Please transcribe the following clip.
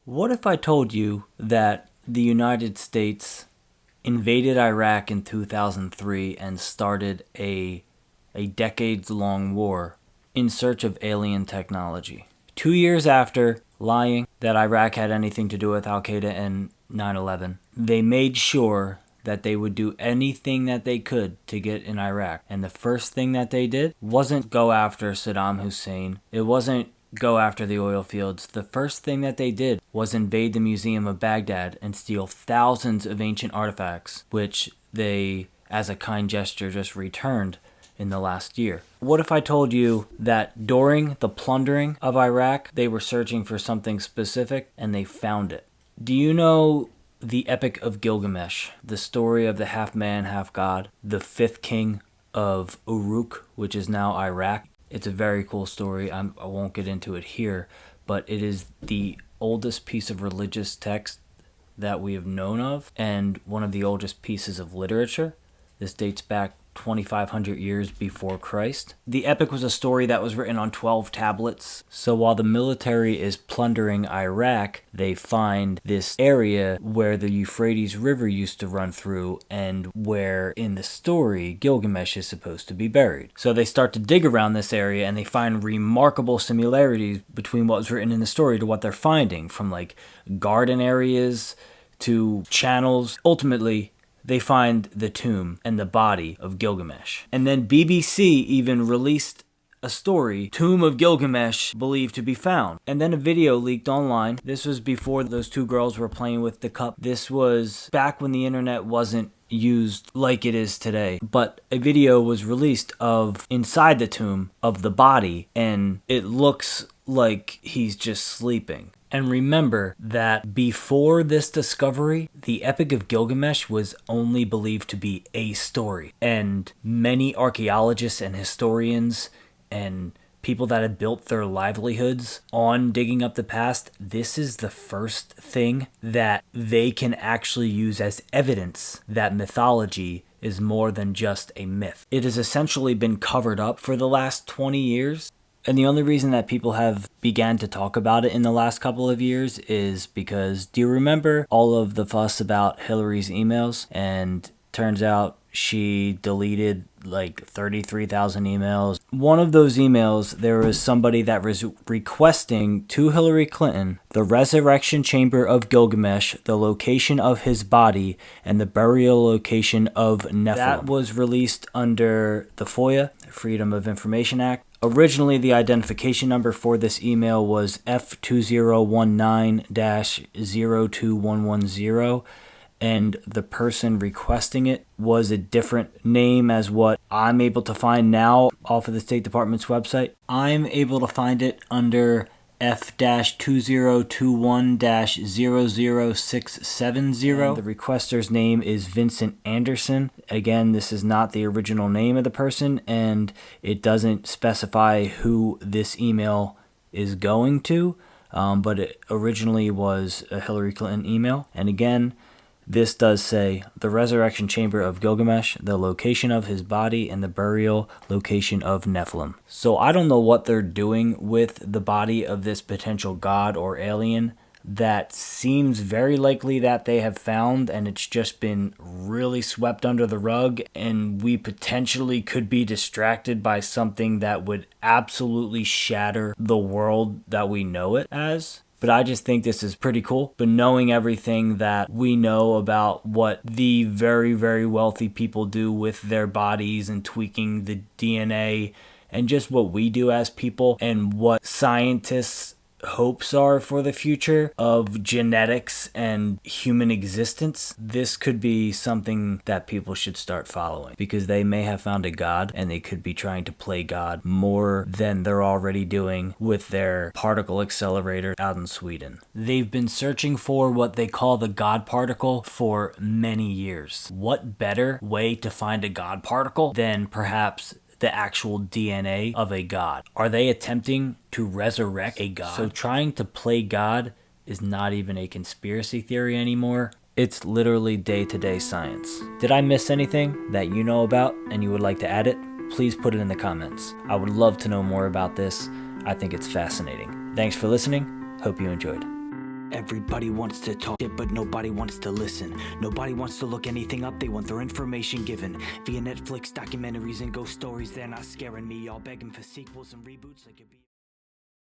What if I told you that the United States invaded Iraq in 2003 and started a decades-long war in search of alien technology? 2 years after lying that Iraq had anything to do with Al-Qaeda and 9/11, they made sure that they would do anything that they could to get in Iraq. And the first thing that they did wasn't go after Saddam Hussein. It wasn't go after the oil fields. The first thing that they did was invade the Museum of Baghdad and steal thousands of ancient artifacts, which they, as a kind gesture, just returned in the last year. What if I told you that during the plundering of Iraq, they were searching for something specific and they found it? Do you know the Epic of Gilgamesh, the story of the half-man, half-god, the fifth king of Uruk, which is now Iraq? It's a very cool story. I won't get into it here, but it is the oldest piece of religious text that we have known of and one of the oldest pieces of literature. This dates back 2,500 years before Christ. The epic was a story that was written on 12 tablets. So while the military is plundering Iraq, they find this area where the Euphrates River used to run through and where in the story Gilgamesh is supposed to be buried. So they start to dig around this area and they find remarkable similarities between what was written in the story to what they're finding, from like garden areas to channels. Ultimately, they find the tomb and the body of Gilgamesh. And then BBC even released a story, Tomb of Gilgamesh believed to be found. And then a video leaked online. This was before those two girls were playing with the cup. This was back when the internet wasn't used like it is today. But a video was released of inside the tomb of the body, and it looks like he's just sleeping. And remember that before this discovery, the Epic of Gilgamesh was only believed to be a story. And many archaeologists and historians and people that have built their livelihoods on digging up the past, this is the first thing that they can actually use as evidence that mythology is more than just a myth. It has essentially been covered up for the last 20 years. And the only reason that people have began to talk about it in the last couple of years is because, do you remember all of the fuss about Hillary's emails? And turns out she deleted like 33,000 emails. One of those emails, there was somebody that was requesting to Hillary Clinton the resurrection chamber of Gilgamesh, the location of his body, and the burial location of Nephilim. That was released under the FOIA, Freedom of Information Act. Originally, the identification number for this email was F2019-02110, and the person requesting it was a different name as what I'm able to find now off of the State Department's website. I'm able to find it under F-2021-00670. The requester's name is Vincent Anderson. Again, this is not the original name of the person, and it doesn't specify who this email is going to, but it originally was a Hillary Clinton email. And again, this does say the resurrection chamber of Gilgamesh, the location of his body, and the burial location of Nephilim. So I don't know what they're doing with the body of this potential god or alien that seems very likely that they have found, and it's just been really swept under the rug, and we potentially could be distracted by something that would absolutely shatter the world that we know it as. But I just think this is pretty cool. But knowing everything that we know about what the very, very wealthy people do with their bodies and tweaking the DNA and just what we do as people and what scientists' hopes are for the future of genetics and human existence, this could be something that people should start following, because they may have found a god and they could be trying to play God more than they're already doing with their particle accelerator out in Sweden. They've been searching for what they call the God particle for many years. What better way to find a God particle than perhaps the actual DNA of a god? Are they attempting to resurrect a god? So trying to play God is not even a conspiracy theory anymore. It's literally day-to-day science. Did I miss anything that you know about and you would like to add it? Please put it in the comments. I would love to know more about this. I think it's fascinating. Thanks for listening. Hope you enjoyed. Everybody wants to talk shit, but nobody wants to listen. Nobody wants to look anything up, they want their information given via Netflix, documentaries, and ghost stories. They're not scaring me, all begging for sequels and reboots like it be